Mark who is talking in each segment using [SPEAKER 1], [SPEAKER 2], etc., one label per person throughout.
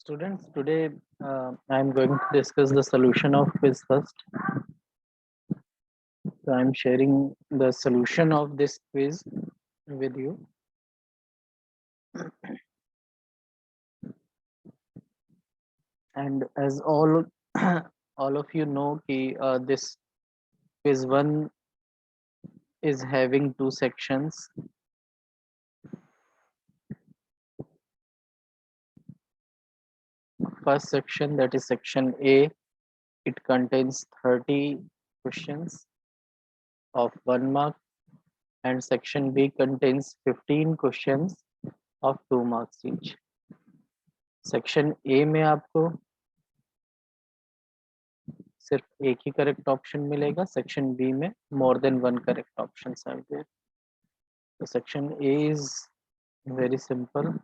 [SPEAKER 1] Students, today I'm going to discuss the solution of quiz first. So I'm sharing the solution of this quiz with you. And as all all of you know, this quiz one is having two sections. First section, that is section A, it contains 30 questions of 1 mark, and section B contains 15 questions of 2 marks each. Section A में आपको सिर्फ एक ही correct option मिलेगा. Section B में more than one correct options are there. तो section A is very simple.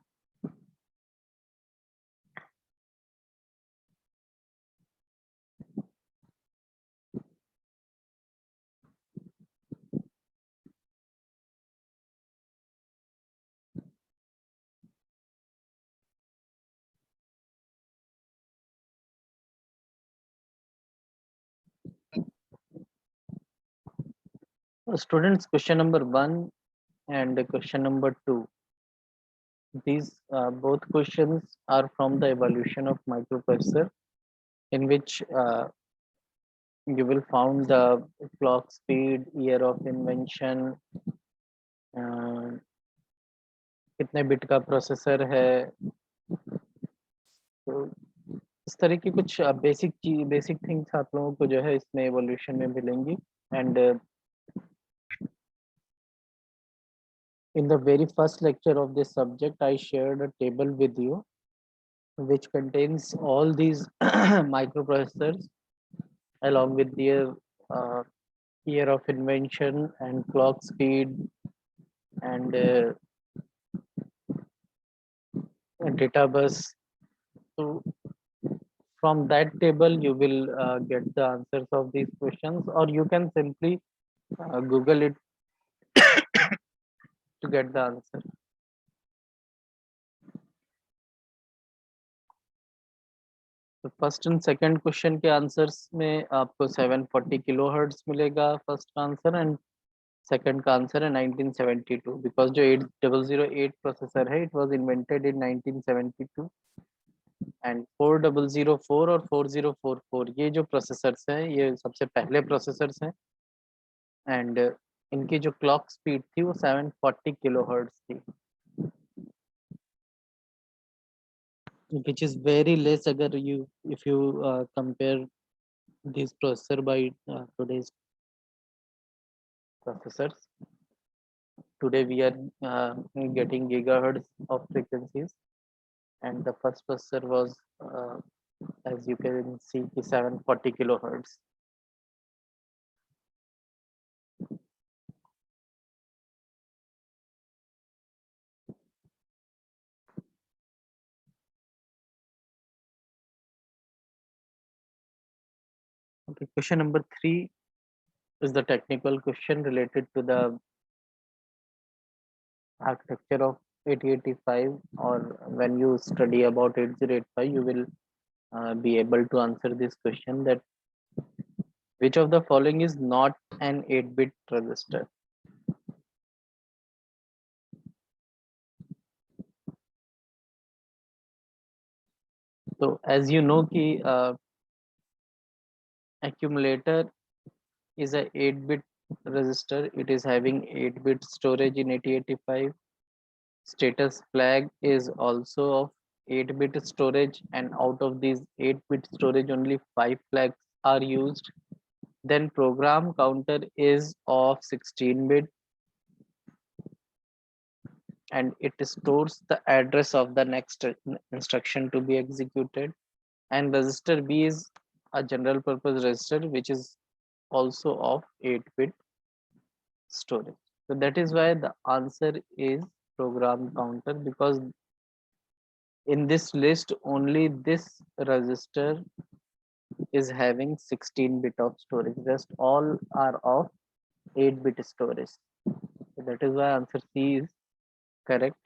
[SPEAKER 1] Students, question number 1 and question number 2. These both questions are from the evaluation of microprocessor, in which you will find the clock speed, year of invention, कितने bit का processor है. तो इस तरह की कुछ basic things आप लोगों को जो है इसमें एवोल्यूशन में मिलेंगी. And in the very first lecture of this subject, I shared a table with you which contains all these microprocessors along with their year of invention and clock speed and data bus. So from that table you will get the answers of these questions, or you can simply Google it to get the answer. तो first and second question के answers में आपको 740 kilohertz मिलेगा first का answer, and second का answer है 1972, because जो 8008 processor है it was invented in 1972. And 4004 और 4044 ये जो प्रोसेसर्स हैं ये सबसे पहले प्रोसेसर्स हैं. एंड इनकी जो क्लॉक स्पीड थी वो 740 किलोहर्ट्ज थी, which is very less agar if you compare this processor by today's processors. Today we are getting gigahertz of frequencies, and the first processor was as you can see 740 kilohertz. Okay, question number 3 is the technical question related to the architecture of 8085, or when you study about 8085 you will be able to answer this question, that which of the following is not an 8-bit register. So as you know ki accumulator is a 8-bit register. It is having 8-bit storage in 8085. Status flag is also of 8-bit storage, and out of these 8-bit storage only 5 flags are used. Then program counter is of 16-bit, and it stores the address of the next instruction to be executed. And register B is a general purpose register which is also of 8-bit storage. So that is why the answer is program counter, because in this list only this register is having 16-bit of storage. Rest all are of 8-bit storage. So that is why answer C is correct.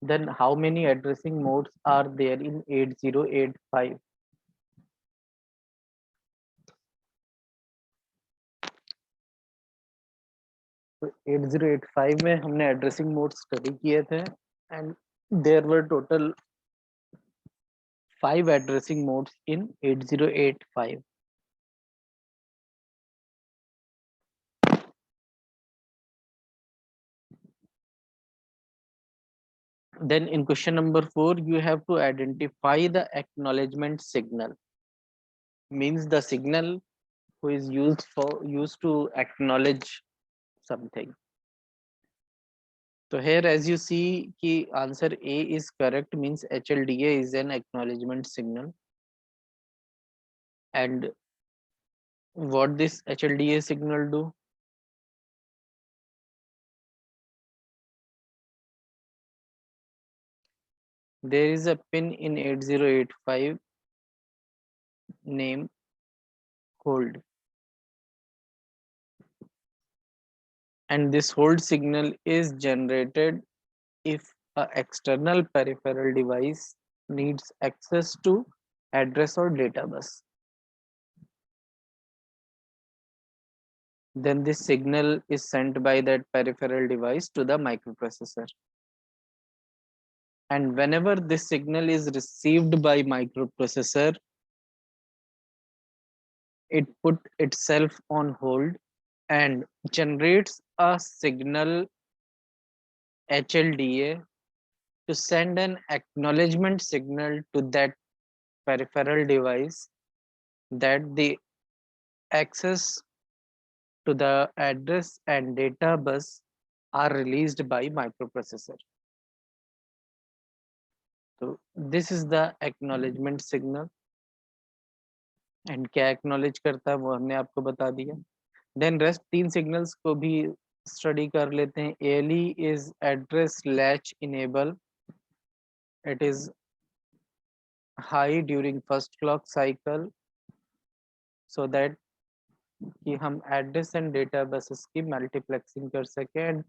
[SPEAKER 1] Then how many addressing modes are there in 8085? तो 8085 में हमने addressing mode study किए थे and there were total 5 addressing modes in 8085. Then in question number 4, you have to identify the acknowledgement signal. Means the signal who is used to acknowledge something. So here as you see ki answer A is correct, means HLDA is an acknowledgement signal. And what this HLDA signal do? There is a pin in 8085 name hold, and this hold signal is generated if an external peripheral device needs access to address or data bus. Then this signal is sent by that peripheral device to the microprocessor. And whenever this signal is received by microprocessor, it put itself on hold and generates a signal HLDA to send an acknowledgement signal to that peripheral device that the access to the address and data bus are released by microprocessor. So this is the acknowledgement signal. And क्या acknowledge करता है वो हमने आपको बता दिया. Then rest 3 signals को भी स्टडी कर लेते हैं. ALE is address latch enable. It is high during first clock cycle so that कि हम एड्रेस एंड डेटा बसेस की मल्टीप्लेक्सिंग कर सकें एंड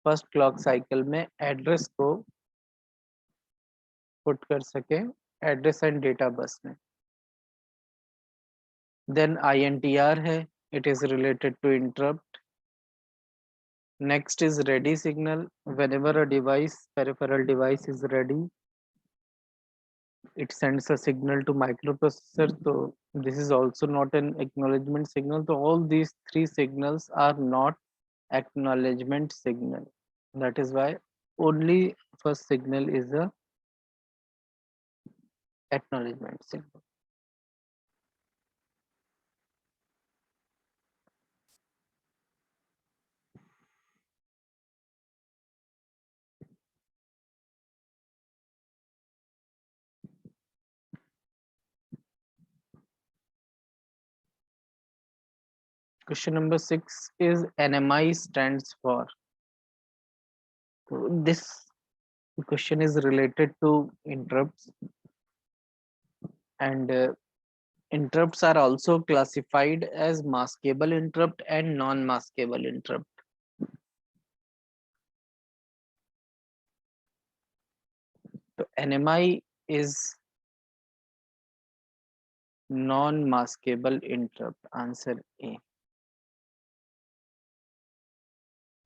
[SPEAKER 1] फर्स्ट क्लॉक साइकिल में एड्रेस को पुट कर सकें एड्रेस एंड डेटा बस में. Then INTR है, it is related to interrupt. Next is ready signal. Whenever a device, peripheral device is ready, it sends a signal to microprocessor. So this is also not an acknowledgement signal. So all these 3 signals are not acknowledgement signal. That is why only first signal is a acknowledgement signal. Question number 6 is NMI stands for. So this question is related to interrupts, and interrupts are also classified as maskable interrupt and non-maskable interrupt. So NMI is non-maskable interrupt, answer A.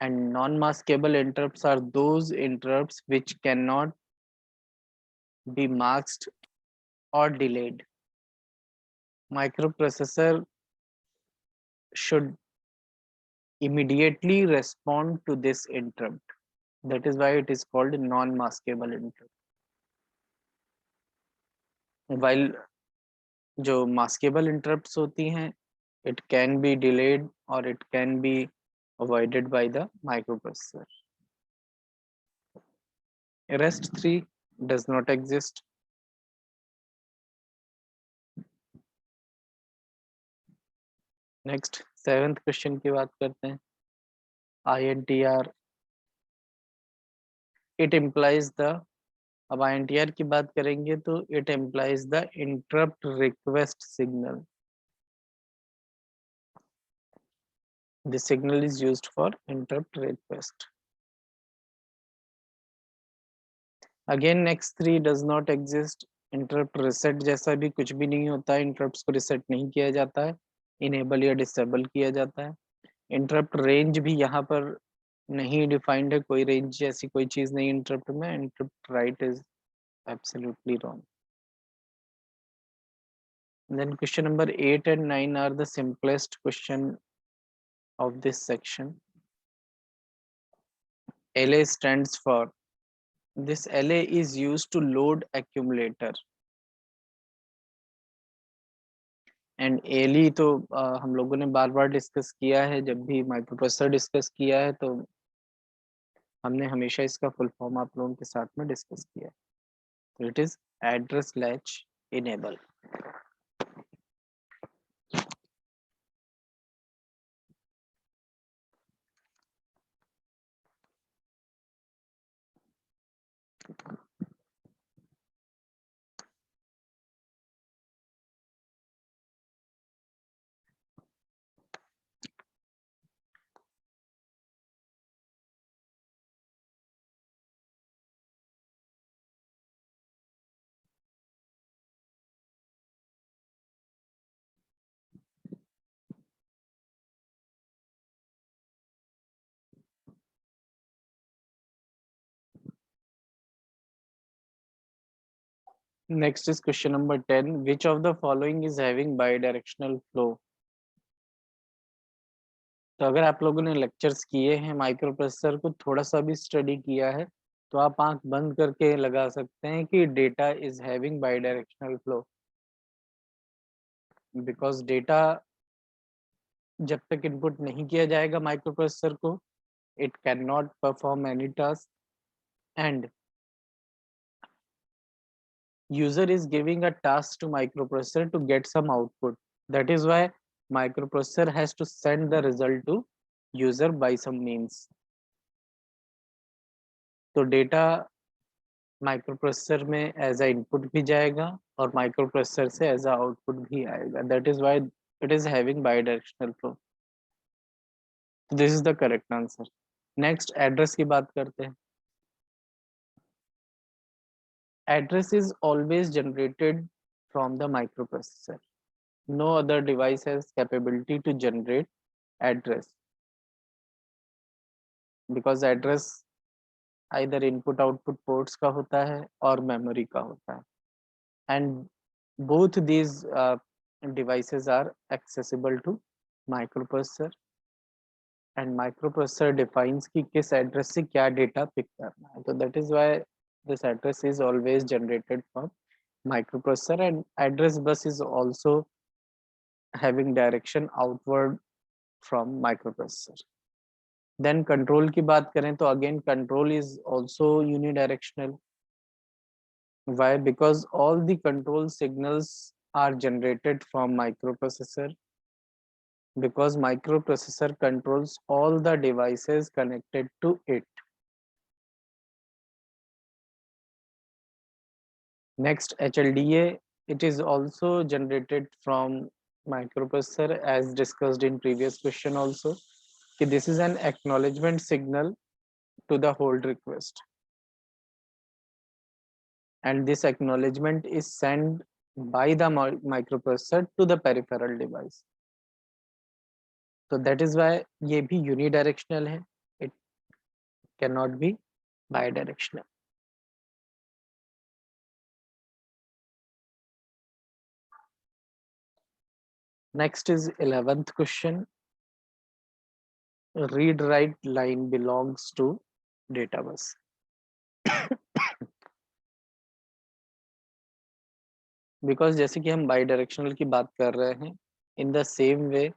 [SPEAKER 1] And non-maskable interrupts are those interrupts which cannot be masked or delayed. Microprocessor should immediately respond to this interrupt. That is why it is called non-maskable interrupt. While जो maskable interrupts होती हैं, it can be delayed or it can be avoided by the microprocessor. Rest 3 does not exist. Next 7th question की बात करते हैं. INTR, it implies the, अब INTR की बात करेंगे तो it implies the interrupt request signal. The signal is used for interrupt request. Again next 3 does not exist. Interrupt reset जैसा भी कुछ भी नहीं होता है, इंटरप्ट्स को रिसेट नहीं किया जाता है, इनेबल या डिसेबल किया जाता है. इंटरप्ट रेंज भी यहाँ पर नहीं डिफाइंड है, कोई रेंज जैसी कोई चीज नहीं इंटरप्ट में. Interrupt right is absolutely wrong. Then question number 8 and 9 are the simplest question of this section. LA stands for, this LA is used to load accumulator. And एली तो हम लोगों ने बार बार डिस्कस किया है, जब भी माइक्रोप्रोसेसर डिस्कस किया है तो हमने हमेशा इसका फुल फॉर्म आप लोगों के साथ में डिस्कस किया है. तो it is address latch enable. Next is question number 10. Which of the following is having bidirectional flow? तो अगर आप लोगों ने लेक्चर्स किए हैं, माइक्रो प्रोसेसर को थोड़ा सा भी स्टडी किया है, तो आप आंख बंद करके लगा सकते हैं कि data is having bidirectional flow. Because data जब तक इनपुट नहीं किया जाएगा माइक्रो प्रोसेसर को, it can not perform any task. And user is giving a task to microprocessor to get some output. That is why microprocessor has to send the result to user by some means. तो data microprocessor में as a input भी जाएगा और microprocessor से as a output भी आएगा. That is why it is having bidirectional flow. This is the correct answer. Next address की बात करते हैं. Address is always generated from the microprocessor. No other device has capability to generate address, because address either input output ports का होता है और memory का होता है. And both these devices are accessible to microprocessor, and microprocessor defines कि किस address से क्या data pick करना है. So that is why this address is always generated from microprocessor, and address bus is also having direction outward from microprocessor. Then control की बात करें तो again control is also unidirectional. Why? Because all the control signals are generated from microprocessor, because microprocessor controls all the devices connected to it. Next, HLDA, it is also generated from microprocessor as discussed in previous question also. This is an acknowledgement signal to the hold request, and this acknowledgement is sent by the microprocessor to the peripheral device. So that is why ये भी unidirectional है. It cannot be bidirectional. Next is 11th question. Read write line belongs to data bus. Because जैसे कि हम bidirectional की बात कर रहे हैं, in the same way,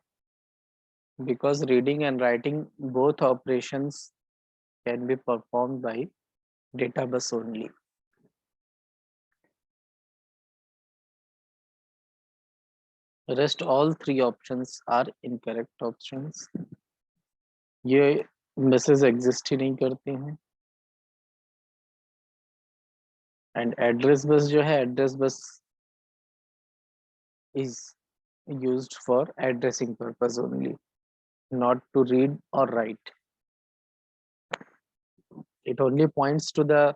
[SPEAKER 1] because reading and writing both operations can be performed by data bus only. Rest all three options are incorrect options. ये buses exist ही नहीं करती हैं. And address bus जो है, address bus is used for addressing purpose only, not to read or write. It only points to the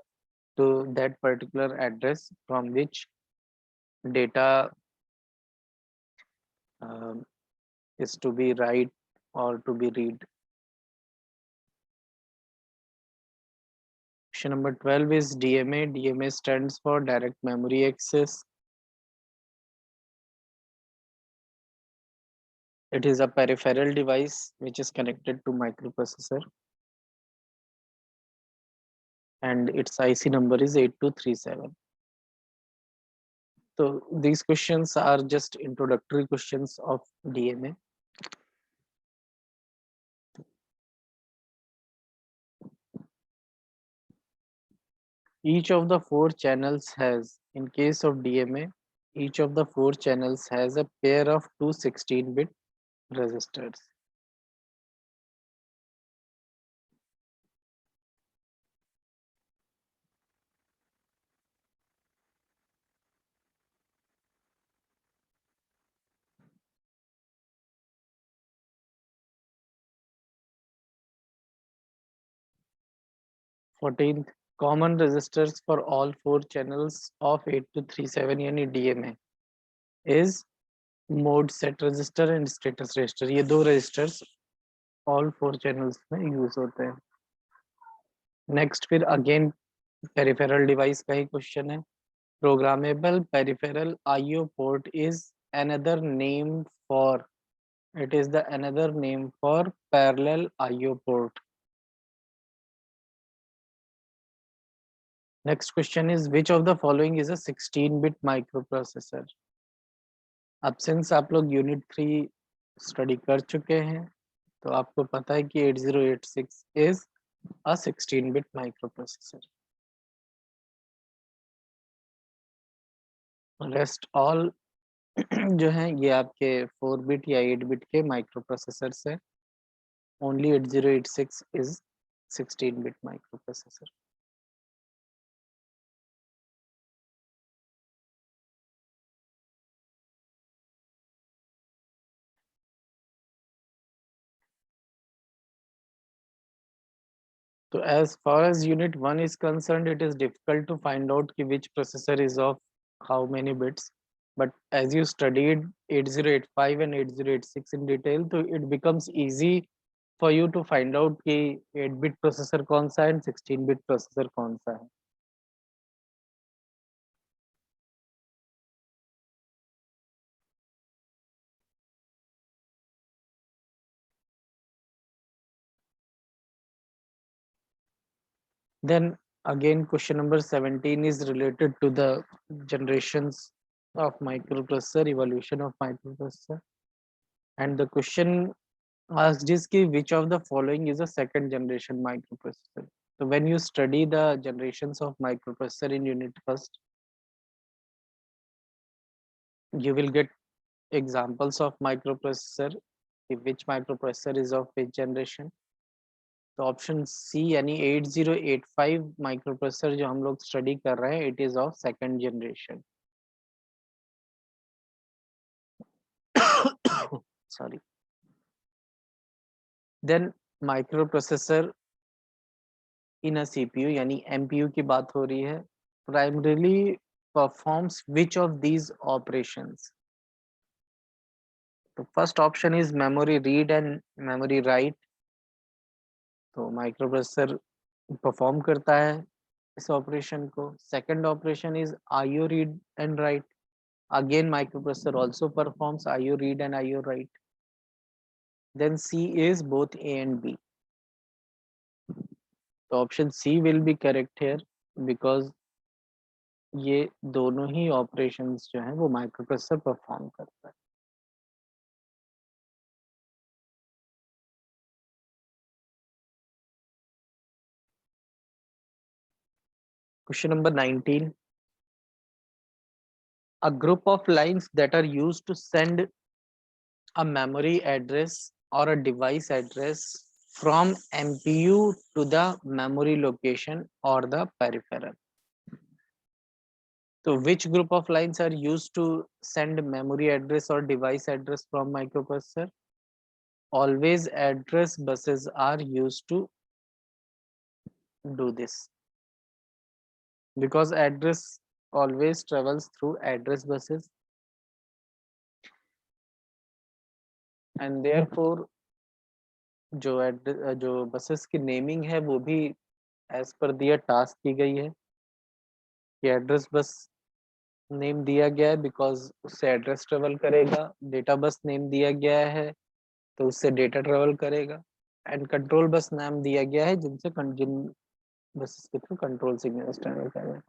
[SPEAKER 1] to that particular address from which data um, is to be write or to be read. Question number 12 is DMA. DMA stands for direct memory access. It is a peripheral device which is connected to microprocessor, and its IC number is 8237. So these questions are just introductory questions of DMA. Each of the four channels has, in case of DMA, each of the four channels has a pair of two 16-bit resistors. Fourteenth, common resistors for all four channels of 8237 यानी DMA is mode set resistor and status resistor. ये दो resistors all four channels में use होते हैं. Next फिर again peripheral device का ही question है. Programmable peripheral IO port is another name for, it is the another name for parallel IO port. Next question is which of the following is a 16-bit microprocessor? अब since आप लोग unit 3 study कर चुके हैं तो आपको पता है कि 8086 is a 16-bit microprocessor. Rest all जो है ये आपके 4-bit या 8-bit के माइक्रोप्रोसेसर है. Only 8086 is 16-bit microprocessor. So as far as unit 1 is concerned, it is difficult to find out which processor is of how many bits. But as you studied 8085 and 8086 in detail, so it becomes easy for you to find out कि 8-bit processor कौन सा है and 16-bit processor कौन सा है. Then again question number 17 is related to the generations of microprocessor, evolution of microprocessor, and the question asked is ki which of the following is a second generation microprocessor. So when you study the generations of microprocessor in unit first, you will get examples of microprocessor, which microprocessor is of which generation. तो option C यानी 8085 microprocessor जो हम लोग study कर रहे हैं, it is of second generation. Sorry. Then microprocessor in a CPU यानी MPU की बात हो रही है, primarily performs which of these operations. तो first option is memory read and memory write. तो माइक्रोप्रोसेसर परफॉर्म करता है इस ऑपरेशन को. Second operation is IO read and write. Again, microprocessor also performs IO read and IO write. Then C is both A and B. So option C will be correct here because ये दोनों ही operations जो हैं वो microprocessor perform करता है. Question number 19. A group of lines that are used to send a memory address or a device address from MPU to the memory location or the peripheral. So which group of lines are used to send memory address or device address from microprocessor? Always address buses are used to do this. because address always travels through address buses, and therefore जो buses की naming है वो भी as per दिया task की गई है कि एड्रेस बस नेम दिया गया है बिकॉज उससे एड्रेस ट्रेवल करेगा, डेटा बस नेम दिया गया है तो उससे डेटा ट्रेवल करेगा, एंड कंट्रोल बस नाम दिया गया है जिन बसेस के थ्रू कंट्रोल सिग्नल ट्रेवल करेगा।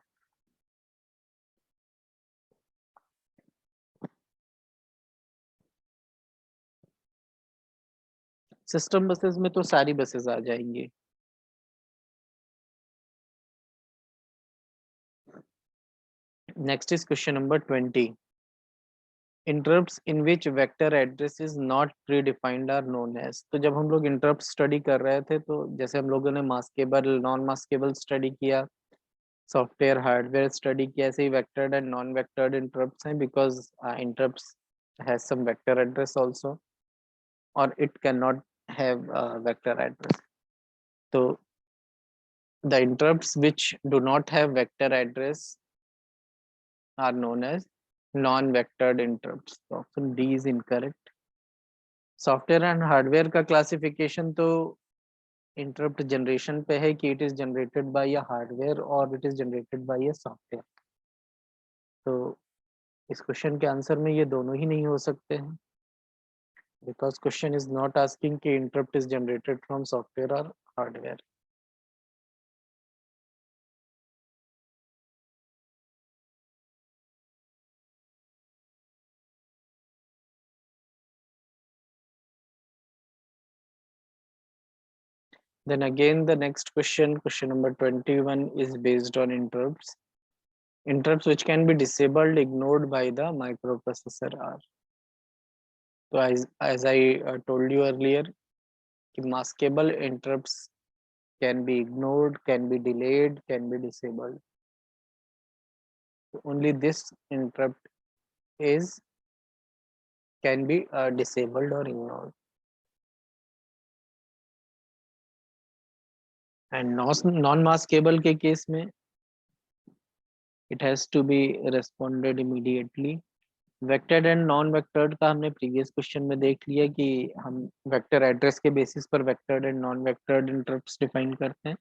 [SPEAKER 1] सिस्टम बसेस में तो सारी बसेस आ जाएंगी। Next is question number 20। Interrupts in which vector address is not predefined are known as. तो जब हम लोग इंटरप्ट स्टडी कर रहे थे तो जैसे हम लोगों ने मास्केबल नॉन मास्केबल स्टडी किया, सॉफ्टवेयर हार्डवेयर स्टडी किया, ऐसे ही vectored and non vectored interrupts हैं because interrupts has some vector address also और it can not have vector address. तो the interrupts which do not have vector address are known as non-vectored interrupts. So option D is incorrect. Software and hardware का classification तो interrupt generation पे है कि it is generated by a hardware और it is generated by a software. तो इस question के answer में ये दोनों ही नहीं हो सकते हैं because question is not asking कि interrupt is generated from software और hardware. Then again, the next question, question number 21, is based on interrupts. Interrupts which can be disabled, ignored by the microprocessor are. So as I told you earlier, maskable interrupts can be ignored, can be delayed, can be disabled. So only this interrupt is can be disabled or ignored. And non-maskable के case में it has to be responded immediately. Vectored and non vectored का हमने previous question में देख लिया कि हम vector address के बेसिस पर vectored and non vectored interrupts define करते हैं।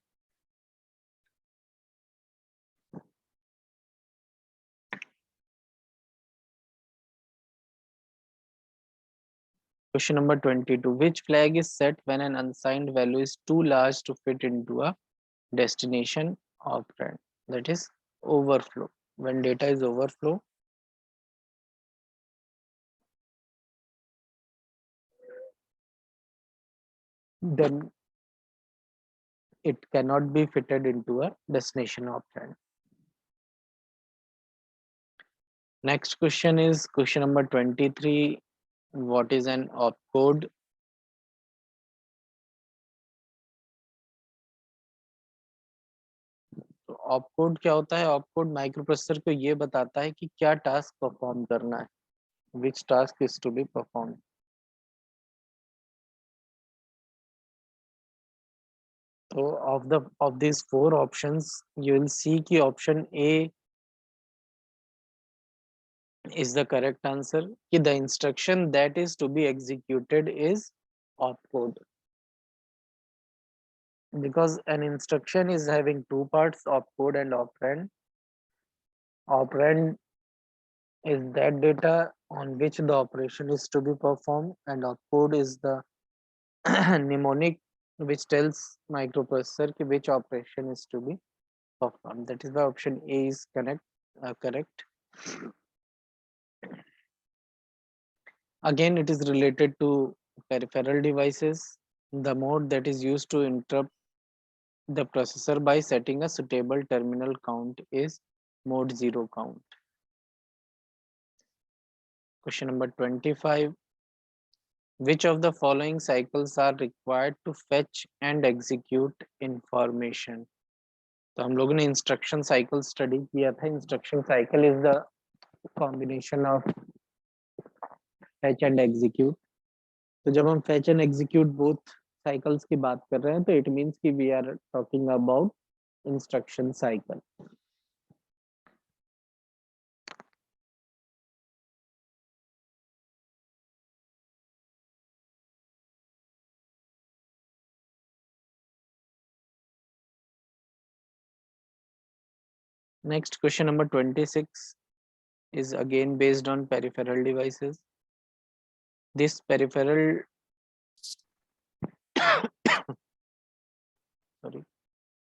[SPEAKER 1] Question number 22. Which flag is set when an unsigned value is too large to fit into a destination operand? That is overflow. When data is overflow, then it cannot be fitted into a destination operand. Next question is question number 23. What is an opcode? तो opcode क्या होता है? Opcode microprocessor को ये बताता है कि क्या टास्क परफॉर्म करना है, which task is to be perform. तो of this four options you will see कि option A is the correct answer कि the instruction that is to be executed is opcode because an instruction is having two parts, opcode and operand. Operand is that data on which the operation is to be performed and opcode is the mnemonic which tells microprocessor ki which operation is to be performed. That is why option A is correct. Again, it is related to peripheral devices. The mode that is used to interrupt the processor by setting a suitable terminal count is mode 0 count. Question number 25. Which of the following cycles are required to fetch and execute information? तो हम लोगों ने instruction cycle study किया था। Instruction cycle is the combination of fetch and execute. तो जब हम fetch and execute both cycles की बात कर रहे हैं तो इट मींस कि we are talking about instruction cycle. Next, question number 26 is again based on peripheral devices. This peripheral sorry,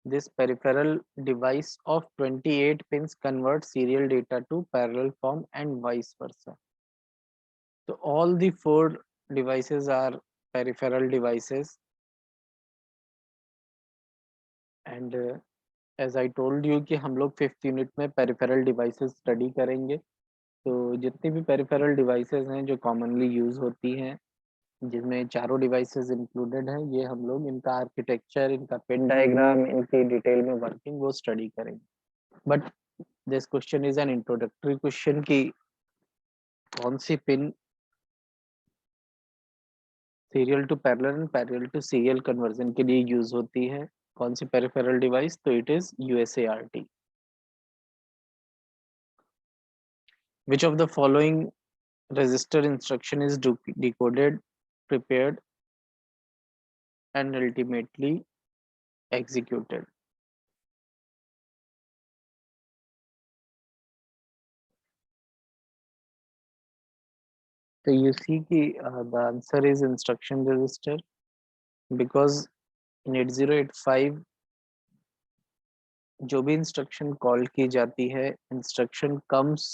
[SPEAKER 1] this peripheral device of 28 pins converts serial data to parallel form and vice versa. So all the four devices are peripheral devices, and as I told you कि हम लोग 5th unit में peripheral devices study करेंगे. तो जितनी भी peripheral devices हैं जो commonly यूज होती हैं, जिसमें चारों डिवाइसेस इंक्लूडेड हैं, ये हम लोग इनका आर्किटेक्चर, इनका पिन डायग्राम, इनकी डिटेल में वर्किंग वो स्टडी करेंगे. But this question is an introductory question कि कौन सी pin serial to parallel and parallel to serial conversion के लिए यूज होती है, कौन सी पेरिफेरल डिवाइस, तो it is USART. Which of the following register instruction is decoded, prepared and ultimately executed? So you see कि the answer is instruction register, because in 8085 जो भी इंस्ट्रक्शन कॉल की जाती है, instruction comes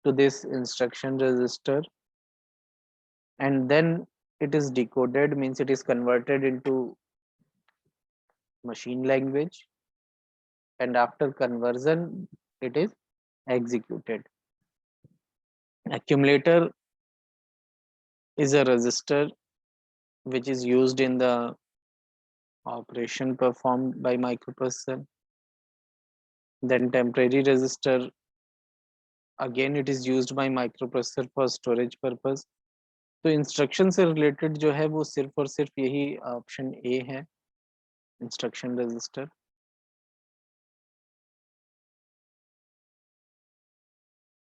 [SPEAKER 1] to this instruction register and then it is decoded, means it is converted into machine language, and after conversion it is executed. Accumulator is a register which is used in the operation performed by microprocessor. Then temporary register, again it is used by microprocessor for storage purpose. तो instruction से related जो है वो सिर्फ और सिर्फ यही option A है, इंस्ट्रक्शन रजिस्टर.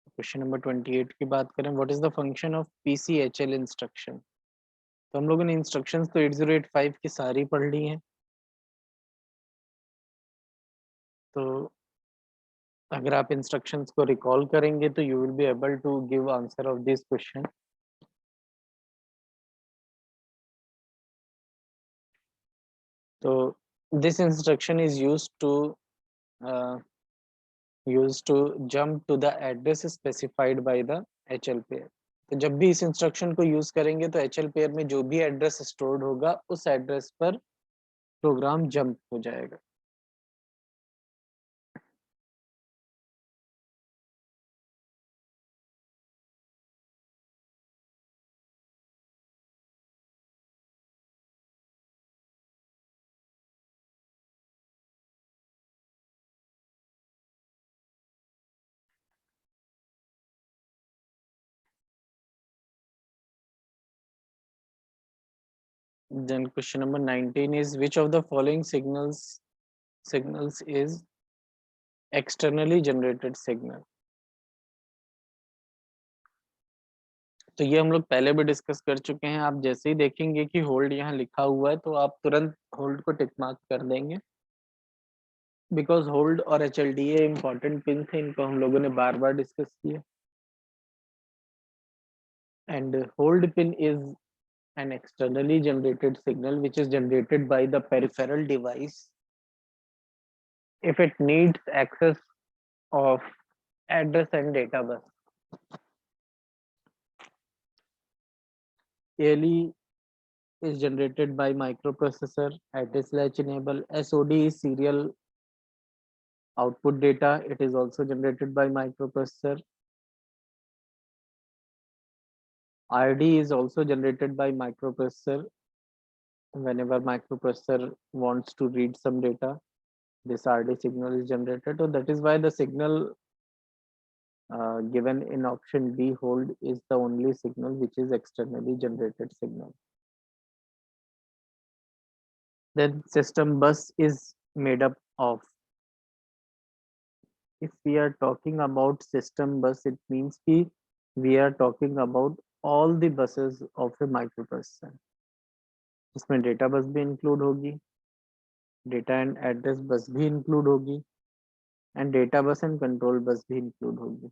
[SPEAKER 1] क्वेश्चन नंबर 28 की बात करें, what is the function of PCHL instruction. तो हम लोगों ने इंस्ट्रक्शंस तो 8085 की सारी पढ़ ली हैं. तो अगर आप इंस्ट्रक्शंस को रिकॉल करेंगे तो you will be able to give answer of this question. तो this instruction is used to jump to the address specified by the HL pair. तो जब भी इस इंस्ट्रक्शन को यूज करेंगे तो HL पेयर में जो भी एड्रेस स्टोर्ड होगा उस एड्रेस पर प्रोग्राम जंप हो जाएगा. Then question number 19 is which of the following signals is externally generated signal. तो ये हम लोग पहले भी डिस्कस कर चुके हैं. आप जैसे ही देखेंगे कि होल्ड यहाँ लिखा हुआ है तो आप तुरंत होल्ड को टिक मार्क कर देंगे, बिकॉज होल्ड और HLDA इंपॉर्टेंट पिन थे, इनको हम लोगों ने बार बार डिस्कस किया. And hold pin is an externally generated signal which is generated by the peripheral device if it needs access of address and data bus. ALE is generated by microprocessor at /enable. SOD is serial output data, it is also generated by microprocessor. RD is also generated by microprocessor. Whenever microprocessor wants to read some data, this RD signal is generated. So that is why the signal given in option B, hold, is the only signal which is externally generated signal. Then system bus is made up of, if we are talking about system bus, it means कि we are talking about all the buses of a microprocessor. इसमें data bus भी include होगी, data and address bus भी include होगी, and data bus and control बस भी include होगी।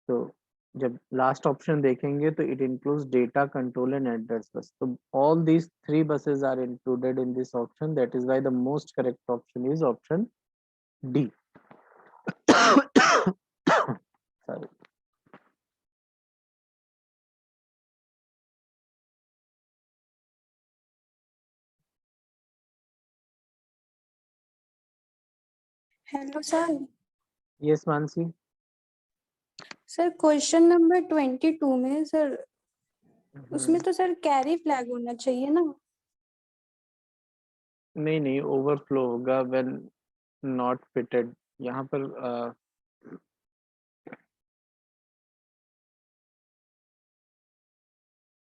[SPEAKER 1] तो जब लास्ट ऑप्शन देखेंगे तो it includes data control and address bus. तो all these three buses are included in this option. That is why the most correct option is option D. Sorry.
[SPEAKER 2] Hello sir.
[SPEAKER 1] Yes, Mansi.
[SPEAKER 2] Sir question number 22 में sir, उसमें तो sir carry flag होना चाहिए ना।
[SPEAKER 1] नहीं, overflow होगा when not fitted. यहाँ पर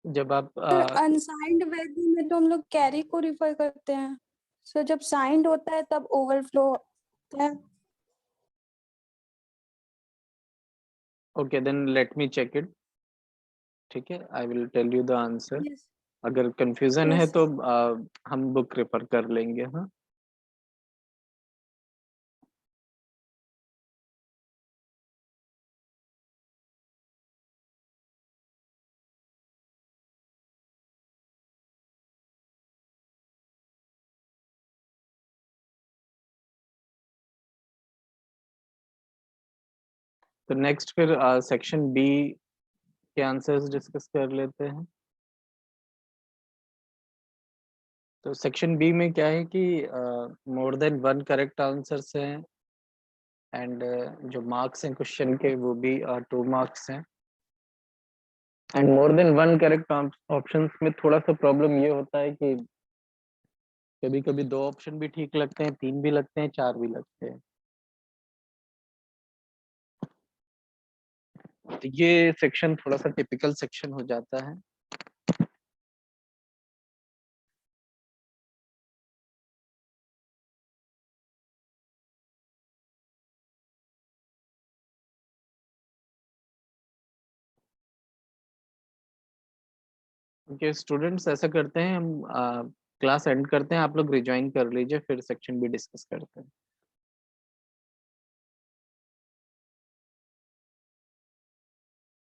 [SPEAKER 1] जब आप
[SPEAKER 2] सर अनसाइंड वैल्यू में तो हम लोग कैरी को रिफर करते हैं सर, जब साइंड होता है तब ओवरफ्लो होता है।
[SPEAKER 1] Okay, then let me check it. ठीक है, I will tell you the answer.
[SPEAKER 2] Yes
[SPEAKER 1] अगर कंफ्यूजन है
[SPEAKER 2] यस
[SPEAKER 1] तो हम बुक रेफर कर लेंगे। हाँ, तो नेक्स्ट फिर सेक्शन बी के आंसर्स डिस्कस कर लेते हैं। तो सेक्शन बी में क्या है कि मोर देन वन करेक्ट आंसर्स हैं एंड जो मार्क्स हैं क्वेश्चन के वो भी 2 मार्क्स हैं। And more than one correct options में थोड़ा सा प्रॉब्लम ये होता है कि कभी कभी 2 ऑप्शन भी ठीक लगते हैं, 3 भी लगते हैं, 4 भी लगते हैं। तो ये सेक्शन थोड़ा सा टिपिकल सेक्शन हो जाता है। ओके स्टूडेंट्स, ऐसा करते हैं हम क्लास एंड करते हैं, आप लोग रिज्वाइन कर लीजिए, फिर सेक्शन भी डिस्कस करते हैं।